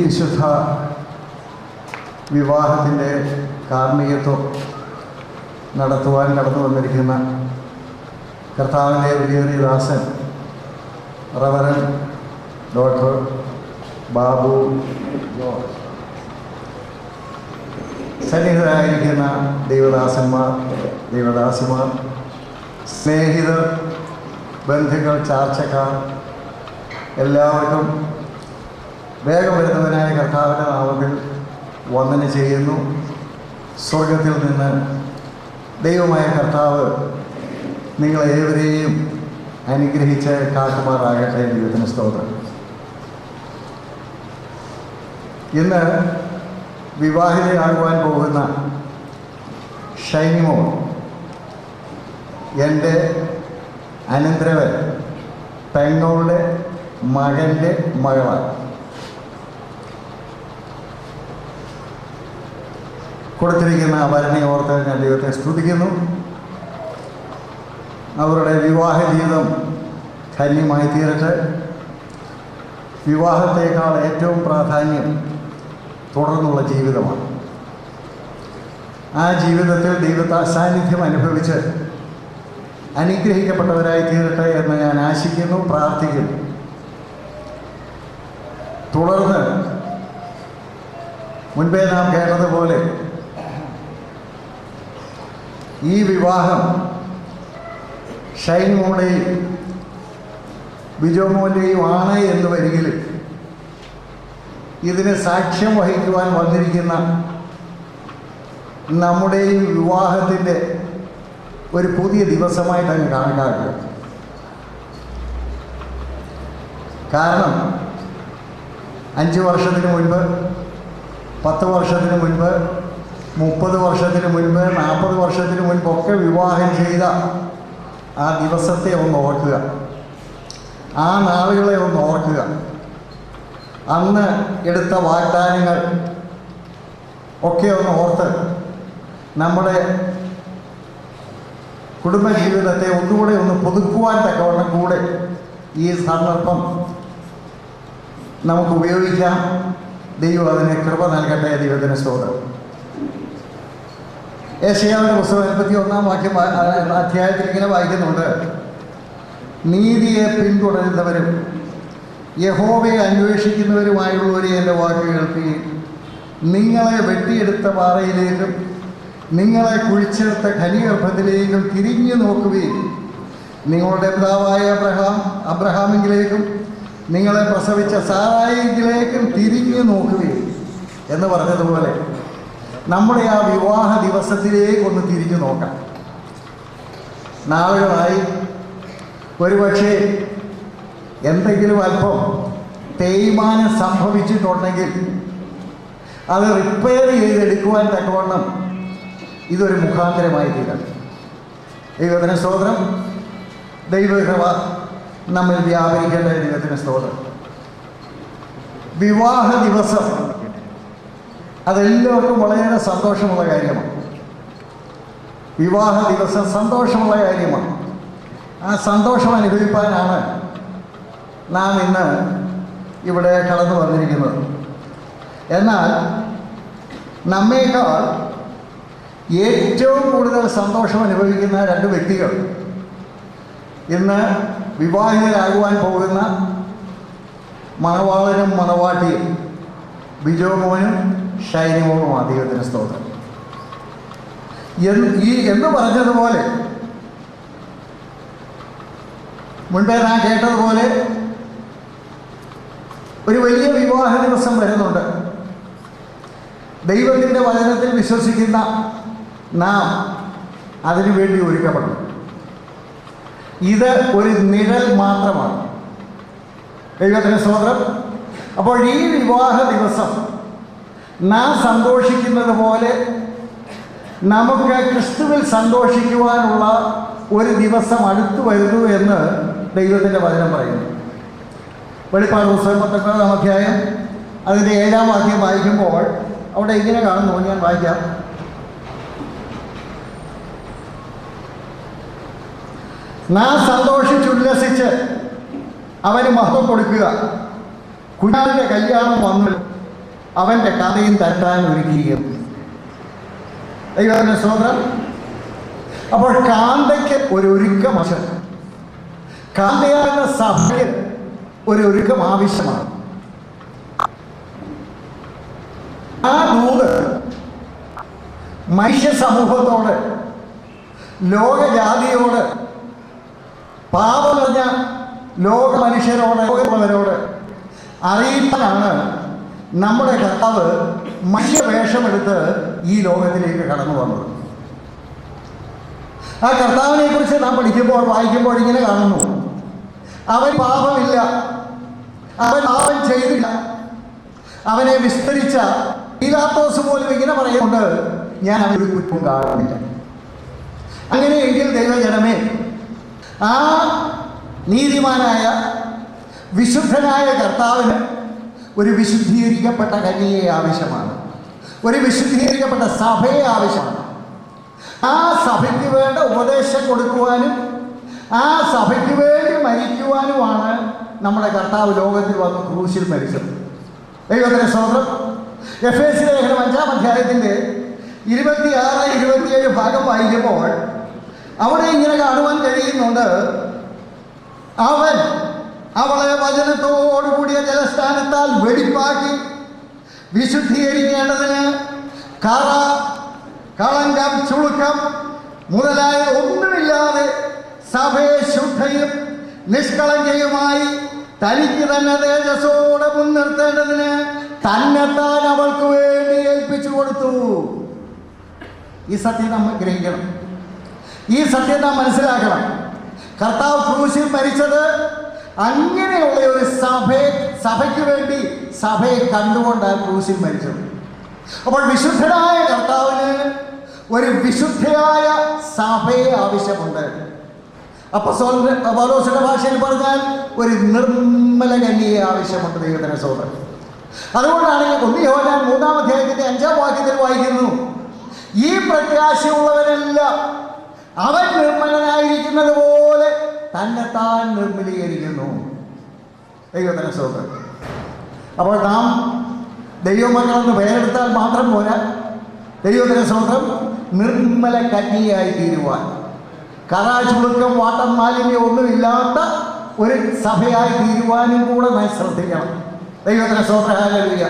വിശുദ്ധ വിവാഹത്തിൻ്റെ കാർമ്മികത്വം നടത്തുവാൻ കടന്നു വന്നിരിക്കുന്ന കർത്താവിൻ്റെ വലിയൊരു ദാസൻ റവറൻ ഡോക്ടർ ബാബു ജോർജ്, സന്നിഹിതരായിരിക്കുന്ന ദൈവദാസന്മാർ, ദൈവദാസിമാർ, സ്നേഹിതർ, ബന്ധുക്കൾ, ചാർച്ചക്കാർ, എല്ലാവർക്കും വേഗം വരുന്നവനായ കർത്താവിൻ്റെ നാമത്തിൽ വന്ദനം ചെയ്യുന്നു. സ്വർഗത്തിൽ നിന്ന് ദൈവമായ കർത്താവ് നിങ്ങളേവരെയും അനുഗ്രഹിച്ച് കാക്കുമാറാകട്ടെ. ദൈവത്തിന് സ്തോത്രം. ഇന്ന് വിവാഹിതയാകുവാൻ പോകുന്ന ഷൈനിമോൾ എൻ്റെ അനന്തരവൻ പെങ്ങളുടെ മകൻ്റെ മകളാണ്. കൊടുത്തിരിക്കുന്ന വരനെ ഓർത്ത് ഞാൻ ദൈവത്തെ സ്തുതിക്കുന്നു. അവരുടെ വിവാഹ ജീവിതം ധന്യമായി തീരട്ടെ. വിവാഹത്തേക്കാൾ ഏറ്റവും പ്രാധാന്യം തുടർന്നുള്ള ജീവിതമാണ്. ആ ജീവിതത്തിൽ ദൈവത്തെ സാന്നിധ്യം അനുഭവിച്ച് അനുഗ്രഹിക്കപ്പെട്ടവരായി തീരട്ടെ എന്ന് ഞാൻ ആശിക്കുന്നു, പ്രാർത്ഥിക്കുന്നു. തുടർന്ന് മുൻപേ നാം കേട്ടതുപോലെ ഈ വിവാഹം ഷൈനിമോളുടെയും ബിജോമോൻ്റെയും ആണ് എന്ന് വരികിൽ ഇതിന് സാക്ഷ്യം വഹിക്കുവാൻ വന്നിരിക്കുന്ന നമ്മുടെയും വിവാഹത്തിൻ്റെ ഒരു പുതിയ ദിവസമായിട്ടങ്ങ് കണക്കാക്കുക. കാരണം 5 വർഷത്തിന് മുൻപ്, 10 വർഷത്തിന് മുൻപ്, 30 വർഷത്തിന് മുൻപ്, 40 വർഷത്തിന് മുൻപൊക്കെ വിവാഹം ചെയ്ത ആ ദിവസത്തെ ഒന്ന് ഓർക്കുക, ആ നാളുകളെ ഒന്ന് ഓർക്കുക. അന്ന് എടുത്ത വാഗ്ദാനങ്ങൾ ഒക്കെ ഒന്ന് ഓർത്ത് നമ്മുടെ കുടുംബജീവിതത്തെ ഒന്നുകൂടെ ഒന്ന് പുതുക്കുവാൻ തക്കവണ്ണം കൂടെ ഈ സന്ദർഭം നമുക്ക് ഉപയോഗിക്കാം. ദൈവം അതിന് കൃപ നൽകട്ടെ. ദൈവത്തിന് സ്തോത്രം. യെശയ്യാവിൻ്റെ പുസ്തകം 51-ാം അധ്യായത്തിൽ ഇങ്ങനെ വായിക്കുന്നുണ്ട്: നീതിയെ പിന്തുടരുന്നവരും യഹോവയെ അന്വേഷിക്കുന്നവരുമായുള്ളവരെ എൻ്റെ വാക്ക് കേൾക്കുകയും നിങ്ങളെ വെട്ടിയെടുത്ത പാറയിലേക്കും നിങ്ങളെ കുഴിച്ചെടുത്ത ഖനിഗർഭത്തിലേക്കും തിരിഞ്ഞു നോക്കുകയും നിങ്ങളുടെ പിതാവായ അബ്രഹാമിലേക്കും നിങ്ങളെ പ്രസവിച്ച സാറായിലേക്കും തിരിഞ്ഞു നോക്കുകയും എന്ന് പറഞ്ഞതുപോലെ നമ്മുടെ ആ വിവാഹ ദിവസത്തിലേക്കൊന്ന് തിരിഞ്ഞു നോക്കാം. നാളുകളായി ഒരുപക്ഷെ എന്തെങ്കിലും അല്പം തേയ്മാനം സംഭവിച്ചിട്ടുണ്ടെങ്കിൽ അത് റിപ്പയർ ചെയ്തെടുക്കുവാൻ തക്കവണ്ണം ഇതൊരു മുഖാന്തരമായി തീരണം. ദൈവത്തിന് സ്തോത്രം. ദൈവകൃപ നമ്മിൽ വ്യാപരിക്കേണ്ട ദൈവത്തിന് സ്തോത്രം. വിവാഹ ദിവസം അതെല്ലാവർക്കും വളരെ സന്തോഷമുള്ള കാര്യമാണ്. വിവാഹ ദിവസം സന്തോഷമുള്ള കാര്യമാണ്. ആ സന്തോഷം അനുഭവിപ്പാനാണ് നാം ഇന്ന് ഇവിടെ കടന്നു വന്നിരിക്കുന്നത്. എന്നാൽ നമ്മേക്കാൾ ഏറ്റവും കൂടുതൽ സന്തോഷം അനുഭവിക്കുന്ന 2 വ്യക്തികൾ ഇന്ന് വിവാഹിതരാകുവാൻ പോകുന്ന മണവാളനും മണവാട്ടിയും ബിജോമോനും ഷൈനിമോളുമാണ്. ദൈവത്തിന് സ്തോത്രം. എന്ന് പറഞ്ഞതുപോലെ മുൻപേ നാം കേട്ടതുപോലെ ഒരു വലിയ വിവാഹ ദിവസം വരുന്നുണ്ട്. ദൈവത്തിൻ്റെ വചനത്തിൽ വിശ്വസിക്കുന്ന നാം അതിനുവേണ്ടി ഒരുക്കപ്പെടണം. ഇത് ഒരു നിഴൽ മാത്രമാണ്. ദൈവത്തിന് സ്തോത്രം. അപ്പോൾ ഈ വിവാഹ ദിവസം നാം സന്തോഷിക്കുന്നത് പോലെ നമുക്ക് ക്രിസ്തുവിൽ സന്തോഷിക്കുവാനുള്ള ഒരു ദിവസം അടുത്തു വരുന്നു എന്ന് ദൈവത്തിൻ്റെ വചനം പറയുന്നു. വെളിപ്പാട് പുസ്തകം 19-ാം അധ്യായം അതിൻ്റെ 7-ാം വാക്യം വായിക്കുമ്പോൾ അവിടെ ഇങ്ങനെ കാണുന്നു. ഞാൻ വായിക്കാം: നാം സന്തോഷിച്ചുല്ലസിച്ച് അവന് മഹത്വം കൊടുക്കുക. കുഞ്ഞാലിൻ്റെ കല്യാണം വന്നു, അവൻ്റെ കഥയും തട്ടാൻ ഒരുക്കിയിരുന്നു. ദൈവത്തിൻ്റെ സ്തോത്രം. അപ്പോൾ കാന്തയ്ക്ക് ഒരു ഒരുക്കം ആവശ്യം, കാന്തയാകുന്ന സഭയ്ക്ക് ഒരു ഒരുക്കം ആവശ്യമാണ്. ആ ദൂത് മനുഷ്യ സമൂഹത്തോട്, ലോകജാതിയോട്, പാപം നിറഞ്ഞ ലോക മനുഷ്യരോട്, ലോകമുള്ളവരോട് അറിയിക്കാനാണ് നമ്മുടെ കർത്താവ് മനുഷ്യവേഷമെടുത്ത് ഈ ലോകത്തിലേക്ക് കടന്നു വന്നത്. ആ കർത്താവിനെ കുറിച്ച് നാം പഠിക്കുമ്പോൾ, വായിക്കുമ്പോൾ ഇങ്ങനെ കാണുന്നു, അവൻ പാപമില്ല, അവൻ പാപം ചെയ്തില്ല, അവനെ വിസ്തരിച്ച പീലാത്തോസ് പോലും ഇങ്ങനെ പറയുന്നുണ്ട്, ഞാൻ അവനൊരു കുറ്റവും കാണുന്നില്ല. അങ്ങനെയെങ്കിൽ ദൈവജനമേ, ആ നീതിമാനായ വിശുദ്ധനായ കർത്താവിന് ഒരു വിശുദ്ധീകരിക്കപ്പെട്ട കന്യകയെ ആവശ്യമാണ്, ഒരു വിശുദ്ധീകരിക്കപ്പെട്ട സഭയെ ആവശ്യമാണ്. ആ സഭയ്ക്ക് വേണ്ട ഉപദേശം കൊടുക്കുവാനും ആ സഭയ്ക്ക് വേണ്ടി മരിക്കുവാനുമാണ് നമ്മുടെ കർത്താവ് ലോകത്തിൽ വന്ന് ക്രൂശിൽ മരിച്ചത്. ദൈവത്തിൻ്റെ സ്തോത്രം. എഫേസ്യ ലേഖനം 5-ാം അധ്യായത്തിൻ്റെ 26-27 ഭാഗം വായിക്കുമ്പോൾ അവിടെ ഇങ്ങനെ കാണുവാൻ കഴിയുന്നുണ്ട്, അവൻ അവളെ വചനത്തോടുകൂടിയ ജലസ്ഥാനത്താൽ വെടിപ്പാക്കി വിശുദ്ധീകരിക്കേണ്ടതിന് കറ, കളങ്കം, ചുളുക്കം മുതലായ ഒന്നുമില്ലാതെ സഭയെ ശുദ്ധയും നിഷ്കളങ്കയുമായി തനിക്ക് തന്നെ തേജസ്സോടെ മുൻനിർത്തേണ്ടതിന് തന്നെത്താൻ അവൾക്ക് വേണ്ടി ഏൽപ്പിച്ചു കൊടുത്തു. ഈ സത്യം നമ്മൾ ഗ്രഹിക്കണം, ഈ സത്യം നാം മനസ്സിലാക്കണം. കർത്താവ് ക്രൂശിൽ മരിച്ചത് അങ്ങനെയുള്ള ഒരു സഭയ്ക്ക് വേണ്ടി, സഭയെ കണ്ടുകൊണ്ടാണ് ക്രൂശിൽ മരിച്ചത്. അപ്പോൾ വിശുദ്ധനായ കർത്താവിന് ഒരു വിശുദ്ധയായ സഭയെ ആവശ്യമുണ്ട്. പൗലോസിന്റെ ഭാഷയിൽ പറഞ്ഞാൽ ഒരു നിർമ്മല കന്യകയെ ആവശ്യമുണ്ട്. ദൈവത്തിന്റെ സ്തോത്രം. അതുകൊണ്ടാണ് 1 യോഹന്നാൻ 3-ാം അധ്യായത്തിന്റെ 5-ാം വാക്യത്തിൽ വായിക്കുന്നു, ഈ പ്രത്യാശയുള്ളവരെല്ലാം അവൻ നിർമ്മലനായിരിക്കുന്നത് പോലെ തന്നെത്താൻ നിർമ്മലീകരിക്കുന്നു. ദൈവത്തിന്റെ സ്തോത്രം. അപ്പോൾ നാം ദൈവമക്കളെന്ന് പേരെടുത്താൽ മാത്രം പോരാ, ദൈവത്തിന്റെ സ്തോത്രം, നിർമ്മല കന്യകയായി തീരുവാൻ, കറ, ചുളുക്കം, വാട്ടം, മാലിന്യം ഒന്നുമില്ലാത്ത ഒരു സഭയായി തീരുവാനും കൂടെ നാം ശ്രദ്ധിക്കണം. ദൈവത്തിന്റെ സ്തോത്രം. ഹല്ലേലൂയ.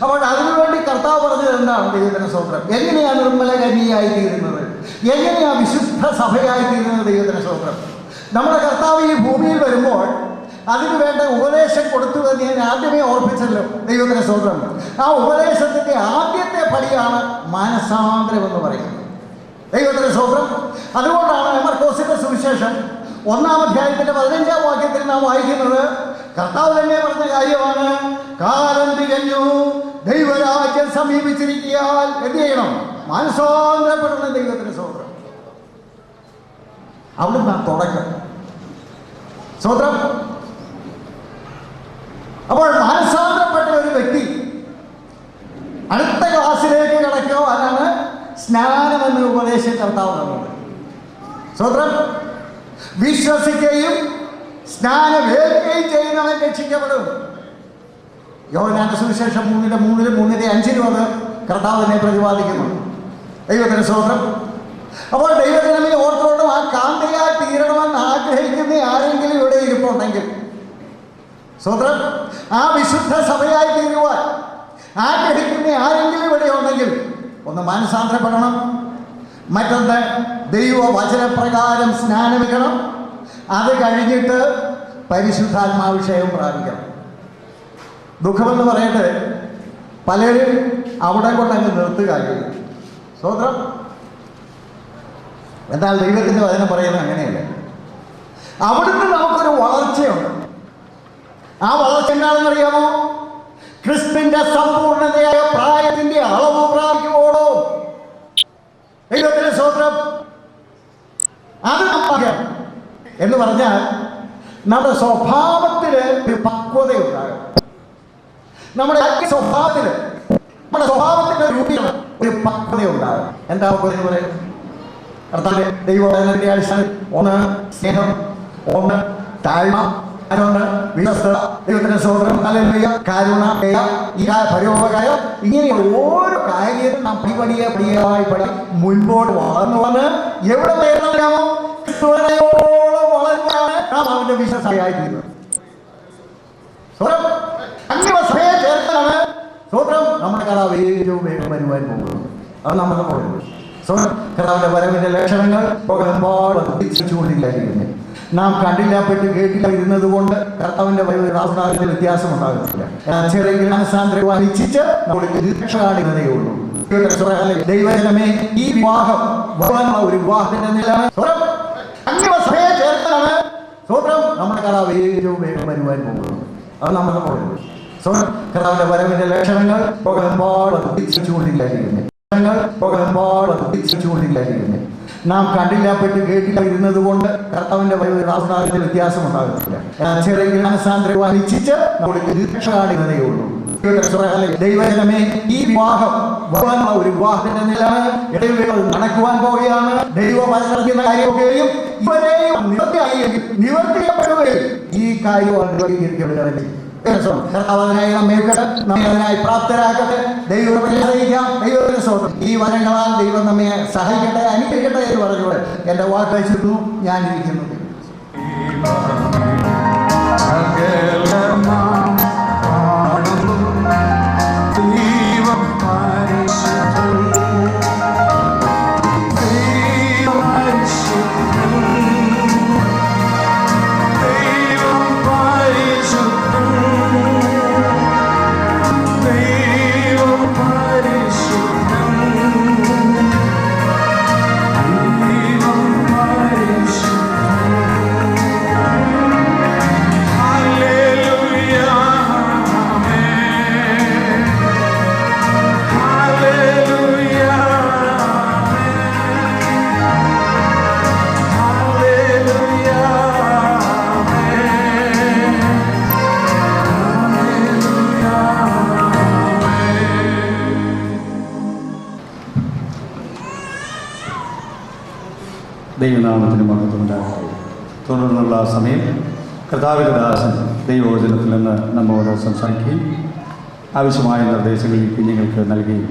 അപ്പോൾ അതിനുവേണ്ടി കർത്താവ് പറഞ്ഞത് എന്താണ്? ദൈവത്തിന്റെ സ്തോത്രം. എങ്ങനെയാണ് നിർമ്മല കന്യകയായി തീരുന്നത്? എങ്ങനെയാണ് വിശുദ്ധ സഭയായി തീരുന്നത്? ദൈവത്തിന്റെ സ്തോത്രം. നമ്മുടെ കർത്താവ് ഈ ഭൂമിയിൽ വരുമ്പോൾ അതിന് വേണ്ട ഉപദേശം കൊടുത്തു എന്ന് ഞാൻ ആദ്യമേ ഓർപ്പിച്ചല്ലോ. ദൈവത്തിന്റെ സ്തോത്രം. ആ ഉപദേശത്തിന്റെ ആദ്യത്തെ പടിയാണ് മാനസാന്തരം എന്ന് പറയുന്നത്. ദൈവത്തിന്റെ സ്തോത്രം. അതുകൊണ്ടാണ് മർക്കോസിന്റെ സുവിശേഷം 1-ാം അധ്യായത്തിന്റെ 15-ാം വാക്യത്തിൽ നാം വായിക്കുന്നത്, കർത്താവ് തന്നെ പറഞ്ഞ കാര്യമാണ്, കാലം തികഞ്ഞു, ദൈവരാജ്യം സമീപിച്ചിരിക്കാൻ എന്ത് ചെയ്യണം? മാനസാന്തരപ്പെടണം. ദൈവത്തിന്റെ സ്തോത്രം. അവിടുന്ന് തുടക്കം. സ്തോത്രം. അപ്പോൾ മാനസാന്തരപ്പെട്ട ഒരു വ്യക്തി അടുത്ത ക്ലാസ്സിലേക്ക് കടക്കുക, അതാണ് സ്നാനം എന്ന ഉപദേശം കർത്താവ് തന്നത്. സ്തോത്രം. വിശ്വസിക്കുകയും സ്നാനമേൽക്കുകയും ചെയ്യുന്നവൻ രക്ഷിക്കപ്പെടും. യോഹന്നാന്റെ സുവിശേഷം 3:3, 3:5 അത് കർത്താവ് തന്നെ പ്രതിപാദിക്കുന്നു. ദൈവത്തിന്റെ സ്തോത്രം. അപ്പോൾ ദൈവജനമേ ഓർത്തോടും, ആ കാന്തയായി തീരണമെന്ന് ആഗ്രഹിക്കുന്ന ആരെങ്കിലും ഇവിടെ ഇരിപ്പുണ്ടെങ്കിൽ, സ്തോത്രം, ആ വിശുദ്ധ സഭയായി തീരുവാൻ ആഗ്രഹിക്കുന്ന ആരെങ്കിലും ഇവിടെ ഉണ്ടെങ്കിൽ ഒന്ന് മാനസാന്തരപ്പെടണം. മറ്റൊന്ന് ദൈവവചനപ്രകാരം സ്നാനമിക്കണം. അത് കഴിഞ്ഞിട്ട് പരിശുദ്ധാത്മാഭിഷേകം പ്രാപിക്കണം. ദുഃഖമെന്ന് പറയട്ടെ, പലരും അവിടെ കൊണ്ടങ്ങ് നിർത്തുകയാണ്. സ്തോത്രം. എന്നാൽ ദൈവത്തിൻ്റെ വചനം പറയുന്നത് അങ്ങനെയല്ല. അവിടുന്ന് നമുക്കൊരു വളർച്ചയുണ്ട്. ആ വളർച്ച എന്താണെന്ന് അറിയാമോ? ക്രിസ്തുവിന്റെ സമ്പൂർണ്ണതയായ പ്രായത്തിന്റെ അളവ് പ്രാപിക്കുമ്പോഴോ. ദൈവത്തിന്റെ സ്തോത്രം. അത് എന്ന് പറഞ്ഞാൽ നമ്മുടെ സ്വഭാവത്തിന് ഒരു പക്വതയുണ്ടാകും. നമ്മുടെ സ്വഭാവത്തിന്, നമ്മുടെ സ്വഭാവത്തിന്റെ രൂപീകരണം ഒരു പക്വതയുണ്ടാകും. എന്താ പക്വത എന്ന് പറയുന്നത്? അർത്ഥം ദൈവവചനത്തിന്റെ അടിസ്ഥാനം 1 സ്നേഹം, 1 താഴ്മ, അതുകൊണ്ട് വിശ്വസ്തത, ദൈവത്തിന്റെ സ്തോത്രം, ഹല്ലേലൂയ, കരുണ, ദയ, പരോപകാരം, ഇങ്ങനെയുള്ള ഓരോ കാര്യവും നാം പടിയായി മുൻപോട്ട് വളർന്നു എവിടെ നേരിടാമോ വളർന്നാണ് നാം അവന്റെ വിശ്വസതയായി തീരുന്നത്. അന്യവസഭയെ ചേർത്താണ് സ്തോത്രം നമ്മുടെ കർത്താവ് ഏറ്റവും വേഗം വരുവാൻ പോകുന്നത്. അത് നമുക്ക് പറയുന്നത് കർത്താവിന്റെ വരവിന്റെ ലക്ഷണങ്ങൾ കൊണ്ടിരിക്കുന്നു. നാം കണ്ടില്ല പെട്ട് കേട്ടില്ല ഇരുന്നത് കൊണ്ട് കർത്താവിന്റെ വരവിന്റെ വ്യത്യാസം ഉണ്ടാകുന്നില്ല. ചെറിയ മനസ്സാന്തരം വഹിച്ചിട്ട് കാണിക്കുന്നതേ ഉള്ളൂ. ദൈവജനമേ, ഈ വിവാഹം ഒരു വിവാഹത്തിന്റെ നിലയാണ്. അന്യവസഭയെ ചേർത്താണ് സ്തോത്രം നമ്മുടെ കർത്താവ് ഏറ്റവും വേഗം വരുവാൻ പോകുന്നത്. അത് നമുക്ക് പറയുന്നത് കർത്താവിന്റെ വരവിന്റെ ലക്ഷണങ്ങൾ കൊണ്ടിരിക്കുന്നു. നാം കണ്ടില്ല പെട്ട് കേട്ടില്ല ഇരുന്നത് കൊണ്ട് കർത്താവിന്റെ വ്യത്യാസം ഉണ്ടാകുന്നില്ല. ചെറിയ മനസ്സാന്തരം വഹിച്ചിട്ട് കാണിക്കുന്നതേ ഉള്ളൂ. ദൈവജനമേ, ഈ വിവാഹം ഒരു വിവാഹത്തിന്റെ നിലയാണ്. നടക്കുവാൻ പോവുകയാണ്. ദൈവം മനസ്സിലാക്കുന്ന കാര്യമൊക്കെയും ഇവരെയും നിവർത്തിക്കപ്പെടുകയും ഈ കാര്യവും നിർവഹിക്കപ്പെടുകയാണ്. കർത്താവിനായി നമ്മെ അതിനായി പ്രാപ്തരാക്കട്ടെ. ദൈവത്തിന്റെ സ്തോത്രം. ഈ വരങ്ങളാൽ ദൈവം നമ്മെ സഹായിക്കട്ടെ, അനുഗ്രഹിക്കട്ടെ എന്ന് പറഞ്ഞുകൊണ്ട് എൻ്റെ വാക്ക് വെച്ചിട്ടു ഞാൻ ഇരിക്കുന്നു. ദൈവനാമത്തിന് മഹത്വമുണ്ടാകട്ടെ. തുടർന്നുള്ള സമയം കർത്താവിന്റെ ദാസൻ ദൈവവചനത്തിൽ നിന്ന് നമ്മോട് സംസാരിക്കുകയും ആവശ്യമായ നിർദ്ദേശങ്ങൾ കുഞ്ഞുങ്ങൾക്ക് നൽകുകയും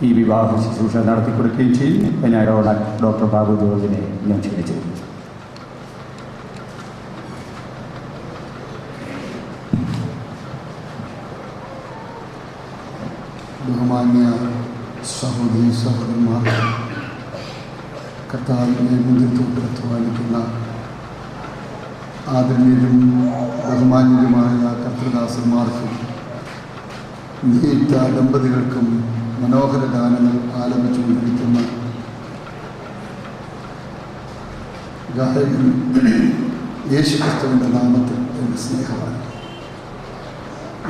ഈ വിവാഹ ശുശ്രൂഷ നടത്തിക്കൊടുക്കുകയും ചെയ്യും. ഞാൻ ഡോക്ടർ ബാബു ജോർജിനെ ഞാൻ ക്ഷണിച്ചിരുന്നു. ബഹുമാന്യ സഹോദരി സഹോദരന്മാർ, കർത്താവിൻ്റെ മുൻപിൽ അധ്വാനിക്കുന്ന ആദരണീയരും ബഹുമാന്യരുമായ കർത്തൃദാസന്മാർക്കും നീറ്റ ദമ്പതികൾക്കും മനോഹര ഗാനങ്ങൾ ആലപിച്ചുകൊണ്ടിരിക്കുന്ന ഗായകൻ യേശുക്രിസ്തുവിൻ്റെ നാമത്തിൽ എൻ്റെ സ്നേഹമാണ്.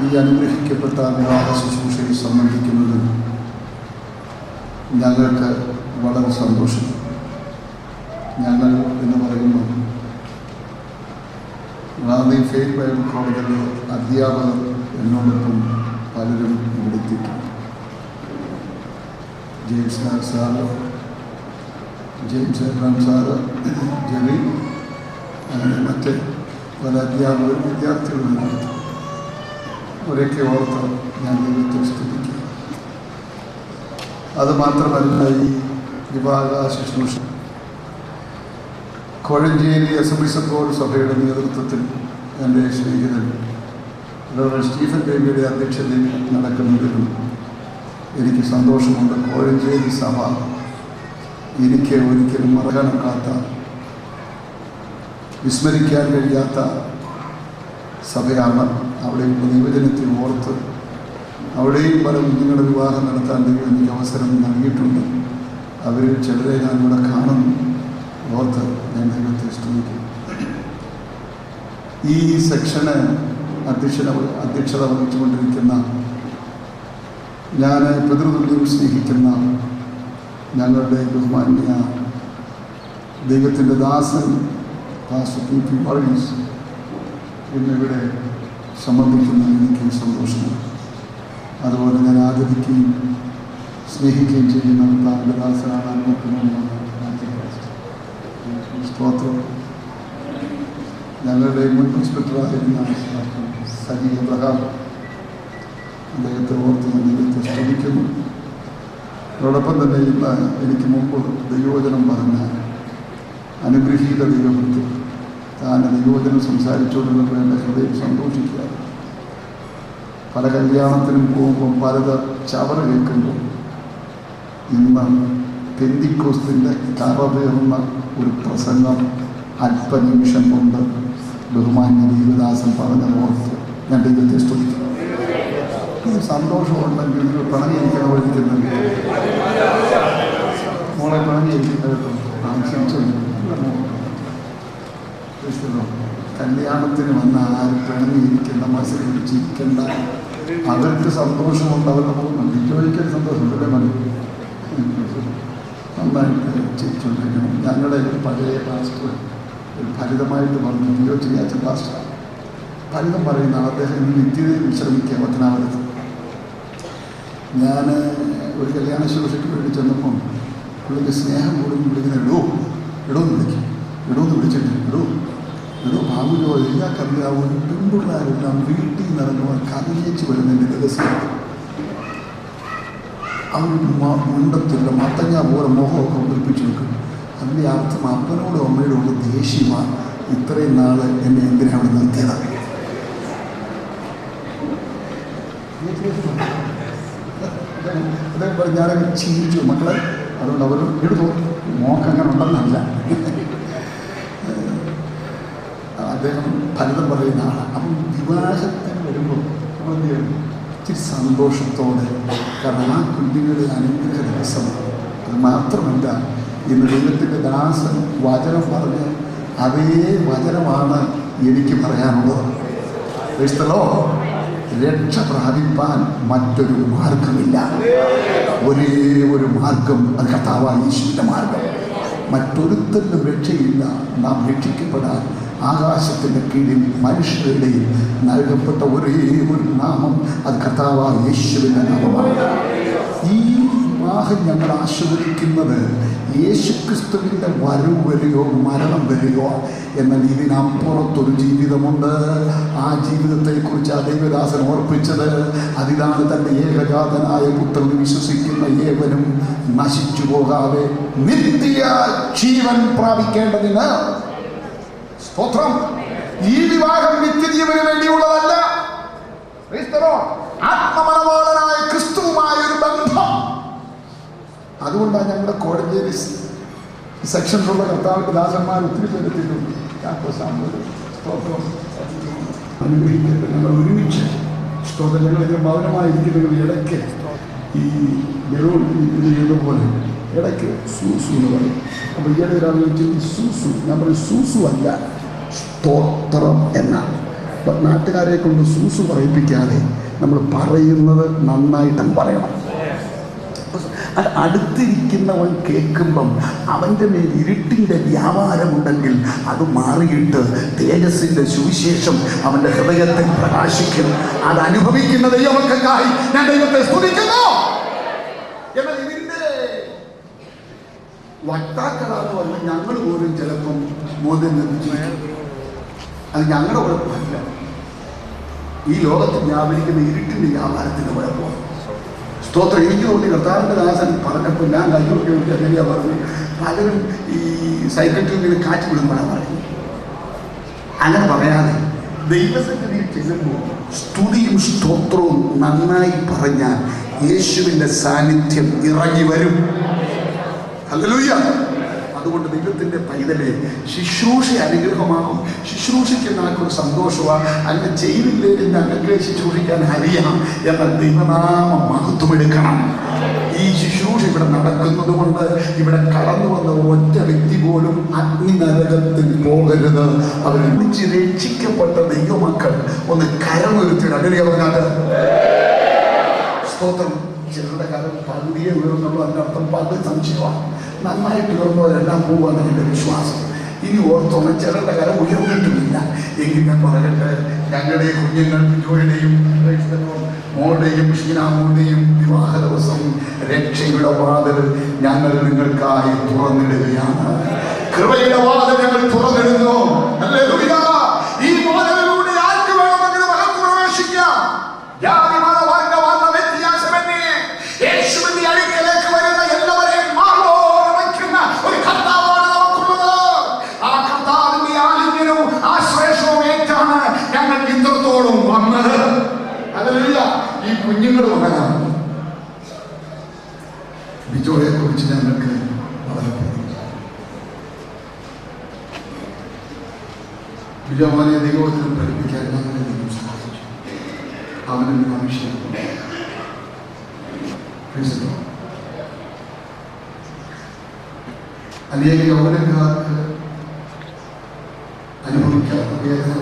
ഈ അനുഗ്രഹിക്കപ്പെട്ട വിവാഹ ശുശ്രൂഷയിൽ സംബന്ധിക്കുന്നതിൽ ഞങ്ങൾക്ക് വളരെ സന്തോഷം. ഞങ്ങൾ എന്ന് പറയുമ്പോൾ റാന്നി ഫെയ്ത്ത് ബൈബിൾ കോളേജിലെ അധ്യാപകർ എന്നോടൊപ്പം പലരും ഇവിടെ എത്തിയിട്ടുണ്ട്. James Nair sir, James Abraham sir, Jerry, അങ്ങനെ മറ്റ് പല അധ്യാപകരും വിദ്യാർത്ഥികളുണ്ട്. അവരെയൊക്കെ ഓർത്ത് ഞാൻ ദൈവത്തെ സ്തുതിക്കും. അതുമാത്രമല്ല, ഈ വിവാഹ ശുശ്രൂഷ കോഴഞ്ചേരി അസംബ്ലി സഭയുടെ നേതൃത്വത്തിൽ എൻ്റെ സ്നേഹിതൻ ഡോക്ടർ സ്റ്റീഫൻ ബേബിയുടെ അധ്യക്ഷതയിൽ നടക്കുന്നതിലും എനിക്ക് സന്തോഷമുണ്ട്. കോഴഞ്ചേരി സഭ എനിക്ക് ഒരിക്കലും മറക്കാനൊക്കാത്ത, വിസ്മരിക്കാൻ കഴിയാത്ത സഭയാണ്. അവിടെയുള്ള നിവേദനത്തിൽ ഓർത്ത് അവിടെയും പല കുഞ്ഞുങ്ങളുടെ വിവാഹം നടത്താൻ ദൈവം എനിക്ക് അവസരം നൽകിയിട്ടുണ്ട്. അവരിൽ ചിലരെ ഞാനിവിടെ കാണുന്നു. ഓർത്ത് ഞാൻ ദൈവത്തെ സ്തുതിക്കും. ഈ സെക്ഷന് അധ്യക്ഷത വഹിച്ചുകൊണ്ടിരിക്കുന്ന, ഞാൻ പിതൃതുല്യം സ്നേഹിക്കുന്ന ഞങ്ങളുടെ ബഹുമാന്യ ദൈവത്തിൻ്റെ ദാസൻ പാസ്റ്റർ പി വർഗീസ് എന്നിവിടെ സംബന്ധിക്കുന്നതിൽ എനിക്ക് സന്തോഷമാണ്. അതുപോലെ ഞാൻ ആദരിക്കുകയും സ്നേഹിക്കുകയും ചെയ്യുന്ന താങ്കളുടെ ദാസനാണ് സ്തോത്രം. ഞങ്ങളുടെ മുൻ ഇൻസ്പെക്ടറായിരുന്ന സജി അബ്രഹാം, അദ്ദേഹത്തെ ഓർത്ത് ഞാൻ ദൈവത്തെ സ്തുതിക്കുന്നു. അതോടൊപ്പം തന്നെ ഇന്ന് എനിക്ക് മുമ്പ് ദൈവവചനം പറഞ്ഞ അനുഗ്രഹീത ദൈവവൃത്തി താൻ ദൈവവചനം സംസാരിച്ചുകൊണ്ടിരുന്നപ്പോൾ എൻ്റെ ഹൃദയം സന്തോഷിക്കുക. പല കല്യാണത്തിനും പോകുമ്പോൾ പലത് ചവറ കേൾക്കുമ്പോൾ ഇന്ന് പെന്തിക്കോസ്തിൻ്റെ കറവേറുന്ന ഒരു പ്രസംഗം അല്പനിമിഷം കൊണ്ട് ബഹുമാന്യ ദൈവദാസൻ പറഞ്ഞത് ഓർത്ത് ഞാൻ ദൈവത്തെ സ്തുതിക്കുന്നു. സന്തോഷമുണ്ടെങ്കിൽ നിങ്ങൾ പിണങ്ങിയിരിക്കുന്ന വഴിക്കുന്നത് മോളെ പിണങ്ങിയിരിക്കുന്നത് കല്യാണത്തിന് വന്ന ആരും പിണങ്ങിയിരിക്കേണ്ട, മനസ്സിൽ ചിരിക്കേണ്ട. അവർക്ക് സന്തോഷമുണ്ട്, അവരുടെ പോകുന്നുണ്ട്. ചോദിക്കാൻ സന്തോഷമുണ്ടല്ലേ മതി. നന്നായിട്ട് ചിരിച്ചുകൊണ്ടിരിക്കണം. ഞങ്ങളുടെ പഴയ പാസ്റ്റർ ഫലിതമായിട്ട് പറഞ്ഞു, തിയോച്ചിയാച്ച പാസ്റ്റർ ഫലിതം പറയുന്ന അദ്ദേഹം നിത്യതയിൽ വിശ്രമിക്കുക പത്തനാപുരത്ത്. ഞാൻ ഒരു കല്യാണ ശുശ്രൂഷയ്ക്ക് വേണ്ടി ചെന്നപ്പോൾ പുള്ളിക്ക് സ്നേഹം കൂടും വിളിക്കുന്ന ഇടോന്ന് വിളിക്കും. ഇടോന്ന് വിളിച്ചിട്ട് ഇടോ ബാബുജോ എല്ലാക്കറിയാവും പെൺപിള്ളേരെല്ലാം വീട്ടിൽ നിറങ്ങുവാൻ കറിയേച്ച് വരുന്നതിൻ്റെ രഹസ്യം. അവർ മുണ്ടത്തില്ല മത്തങ്ങ പോലെ മുഖമൊക്കെ ഉറപ്പിച്ചു വെക്കും. അതിൻ്റെ അർത്ഥം അപ്പനോടും അമ്മയോടുള്ള ദേഷ്യമാണ്. ഇത്രയും നാൾ എന്നെ എന്തിനാ അവിടെ നിർത്തിയതാണ്. അദ്ദേഹം പറഞ്ഞ് ഞാനങ്ങനെ ചിരിച്ചു മക്കളെ. അതുകൊണ്ട് അവർ എടുത്തു മോക്കങ്ങനെ ഉണ്ടെന്നല്ല. അദ്ദേഹം ഫലിതം പറയുന്ന ആളാണ്. അപ്പം വിവാഹത്തിന് വരുമ്പോൾ നമ്മൾ എന്ത് ചെയ്യണം? ഇച്ചിരി സന്തോഷത്തോടെ. കാരണം ആ കുഞ്ഞുങ്ങളുടെ അനുഗ്രഹ ദിവസമാണ്. അത് മാത്രമല്ല, ഇന്ന് ദൈവത്തിൻ്റെ ദാസൻ വചനം പറഞ്ഞ് അതേ വചനമാണ് എനിക്ക് പറയാനുള്ളത്. ക്രിസ്തലോ രക്ഷ പ്രാപിപ്പാൻ മറ്റൊരു മാർഗമില്ല. ഒരേ ഒരു മാർഗം, അത് കർത്താവായ യേശുവിൻ്റെ മാർഗം. മറ്റൊരുത്തരും രക്ഷയില്ല. നാം രക്ഷിക്കപ്പെടാൻ ആകാശത്തിൻ്റെ കീഴിൽ മനുഷ്യരുടെയും നൽകപ്പെട്ട ഒരേ ഒരു നാമം, അത് കർത്താവായ യേശുവിൻ്റെ നാമമാണ്. ഈ വിവാഹം ഞങ്ങൾ ആസ്വദിക്കുന്നത് യേശുക്രിസ്തുവിൻ്റെ വരവ് വരെയോ മരണം വരെയോ എന്നാൽ ഇതിനപ്പുറത്തൊരു ജീവിതമുണ്ട്. ആ ജീവിതത്തെക്കുറിച്ച് ആ ദൈവദാസൻ ഓർപ്പിച്ചത് അതിതാണ് തൻ്റെ ഏകജാതനായ പുത്രൻ വിശ്വസിക്കുന്ന ഏവനും നശിച്ചു പോകാതെ നിത്യ ജീവൻ പ്രാപിക്കേണ്ടതിന്. സ്തോത്രം. ഈ വിവാഹം നിത്യജീവന് വേണ്ടിയുള്ളതല്ല. ആത്മമനവാളനായ ക്രിസ്തുവുമായ ഒരു ബന്ധം. അതുകൊണ്ടാണ് ഞങ്ങളുടെ കോഴഞ്ചേരി സെക്ഷനിലുള്ള കർത്താവിൻ്റെ ദാസന്മാർ ഒത്തിരി പേരെത്തിയിട്ടുണ്ട്. ഞങ്ങൾ ഒരുമിച്ച് സ്തോത്രം. ഞങ്ങൾ ഇതിന് ഭവനമായിരിക്കുന്ന ഇടയ്ക്ക് ഈ ബലൂൺ ഇത് ചെയ്തപോലെ ഇടയ്ക്ക് സൂസു എന്ന് പറയും. അപ്പോൾ ഈയിടെ ഒരാൾ ചോദിച്ചു സൂസു. ഞാൻ പറയും സൂസു അല്ല, സ്തോത്രം എന്നാണ്. അപ്പം നാട്ടുകാരെ കൊണ്ട് സൂസു പറയിപ്പിക്കാതെ നമ്മൾ പറയുന്നത് നന്നായിട്ടും പറയണം. അത് അടുത്തിരിക്കുന്നവൻ കേൾക്കുമ്പം അവൻ്റെ മേൽ ഇരുട്ടിൻ്റെ വ്യാപാരമുണ്ടെങ്കിൽ അത് മാറിയിട്ട് തേജസ്സിൻ്റെ സുവിശേഷം അവൻ്റെ ഹൃദയത്തിൽ പ്രകാശിക്കും. അത് അനുഭവിക്കുന്ന ദൈവമക്കൾക്കായി ഞാൻ ദൈവത്തെ സ്തുതിക്കുന്നു. എന്നാൽ ഇതിൻ്റെ വക്താക്കളാന്ന് പറഞ്ഞാൽ ഞങ്ങൾ പോലും ചിലപ്പം മോദം നിർമ്മിച്ചു. അത് ഞങ്ങളുടെ കുഴപ്പമില്ല. ഈ ലോകത്തിൽ വ്യാപരിക്കുന്ന ഇരുട്ടിൻ്റെ വ്യാപാരത്തിൻ്റെ കുഴപ്പമാണ്. സ്തോത്രം. എനിക്ക് തോന്നി കർത്താവിൻ്റെ ദാസൻ പറഞ്ഞപ്പോൾ ഞാൻ കൈകൊക്കെ എങ്ങനെയാ പറഞ്ഞു. പലരും ഈ സൈക്കിൾ ട്യൂബിൽ കാറ്റ് വിടുമ്പോഴാണ് പറയുന്നത്. അങ്ങനെ പറയാതെ ദൈവസന്നിധിയിൽ ചെല്ലുമ്പോൾ സ്തുതിയും സ്തോത്രവും നന്നായി പറഞ്ഞാൽ യേശുവിൻ്റെ സാന്നിധ്യം ഇറങ്ങി വരും. ഹല്ലേലൂയ. അതുകൊണ്ട് ദൈവത്തിൻ്റെ പൈതലെ ശുശ്രൂഷ അനുഗ്രഹമാകും. ശുശ്രൂഷിക്കുന്ന ആൾക്കൊരു സന്തോഷമാണ്. അങ്ങനെ ചെയ്തില്ലെങ്കിൽ ഞങ്ങൾക്ക് ശുശ്രൂഷിക്കാൻ അറിയാം. എന്നാൽ ദൈവനാമം മഹത്വമെടുക്കണം. ഈ ശുശ്രൂഷ ഇവിടെ നടക്കുന്നത് കൊണ്ട് ഇവിടെ കടന്നു വന്ന ഒറ്റ വ്യക്തി പോലും അഗ്നി നരകത്തിൽ പോകരുത്. അവരൊന്നിച്ച് രക്ഷിക്കപ്പെട്ട ദൈവമക്കൾ ഒന്ന് കരമുയർത്തിയിട്ട് അടിയ പറഞ്ഞാൽ സ്തോത്രം. ചിലരുടെ കരം പകുതിയെ ഉയർന്നുള്ളൂ. അതിനർത്ഥം പകുതി സംശയമാണ്. നന്നായിട്ട് ഉയർന്നവരെല്ലാം പോവുകയാണ് എൻ്റെ വിശ്വാസം. ഇനി ഓർത്തോളം ചിലരുടെ കരം ഉയർന്നിട്ടുമില്ല. എങ്കിൽ ഞാൻ പറയട്ടെ, ഞങ്ങളുടെ കുഞ്ഞുങ്ങൾ ബിജോയുടെയും മോളുടെയും ഷീനാമോളുടെയും വിവാഹ ദിവസം രക്ഷയുടെ വാതിൽ ഞങ്ങൾ നിങ്ങൾക്കായി തുറന്നിടുകയാണ്. കൃപയുടെ വാതിൽ ഞങ്ങൾ തുറന്നിടുന്നു. ഹല്ലേലൂയ. ലിജോയെക്കുറിച്ച് ഞങ്ങൾക്ക് വളരെ പേടി. ലിജോനെ ദൈവത്തിനും പഠിപ്പിക്കാൻ ഞങ്ങളെ ദൈവം സഹായിച്ചു. അവനൊരു മനുഷ്യൻ അല്ലെങ്കിൽ യൗവനക്കാർക്ക് അനുഭവിക്കാത്ത വേദന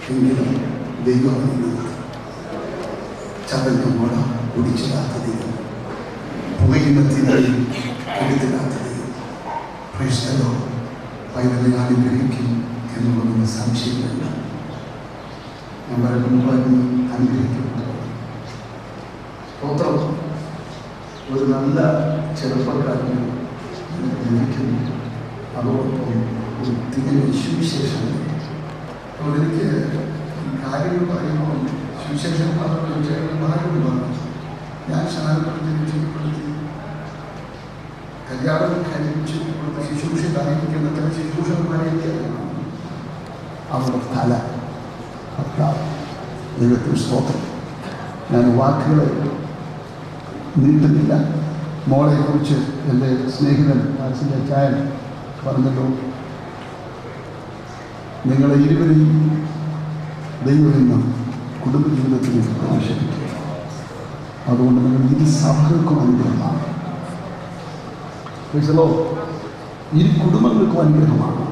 എങ്കിലും ദൈവം ചതഞ്ഞോട് കുടിച്ചിടാത്ത ദൈവം, പുകയിനത്തിനെയും എടുത്തിടാത്ത ദൈവം പ്രശ്നമോ പൈതലിനെ അനുഗ്രഹിക്കും എന്നുള്ളതിന് സംശയമില്ല. ഞാൻ പറയുമ്പോൾ അനുഗ്രഹിക്കപ്പെട്ടു. സ്തോത്രം. ഒരു നല്ല ചെറുപ്പക്കാരന് ലഭിക്കുന്നു. അതോടൊപ്പം ഒരു തികഞ്ഞ സുവിശേഷം. അപ്പോൾ എനിക്ക് കാര്യങ്ങൾ പറയുമ്പോൾ സുവിശേഷം ഭാര്യമാണ്. ഞാൻ സ്നാനപ്പെടുത്തി രക്ഷിക്കപ്പെടുത്തി കല്യാണം കഴിച്ചു കൊടുത്ത ശുശ്രൂഷയിലായിരിക്കുന്ന ചില ശുശ്രൂഷന്മാരെയൊക്കെയാണ് അവരുടെ തല ദൈവത്തിന് സ്തോത്രം. ഞാൻ വാക്കുകളെ നീട്ടുന്നില്ല. മോളെക്കുറിച്ച് എൻ്റെ സ്നേഹിതൻ മനസ്സിൻ്റെ ചായൻ പറഞ്ഞല്ലോ, നിങ്ങളെ ഇരുവരെയും ദൈവം എന്ന കുടുംബജീവിതത്തിൽ പ്രവേശിപ്പിക്കുക. അതുകൊണ്ട് നിങ്ങൾ ഇരു സഭകൾക്കും അനുഗ്രഹമാണ്. ഇരു കുടുംബങ്ങൾക്കും അനുഗ്രഹമാണ്.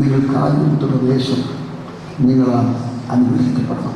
നിങ്ങൾ കാലുമുട്ടുന്ന ദേശം നിങ്ങളാൽ അനുഗ്രഹിക്കപ്പെടണം.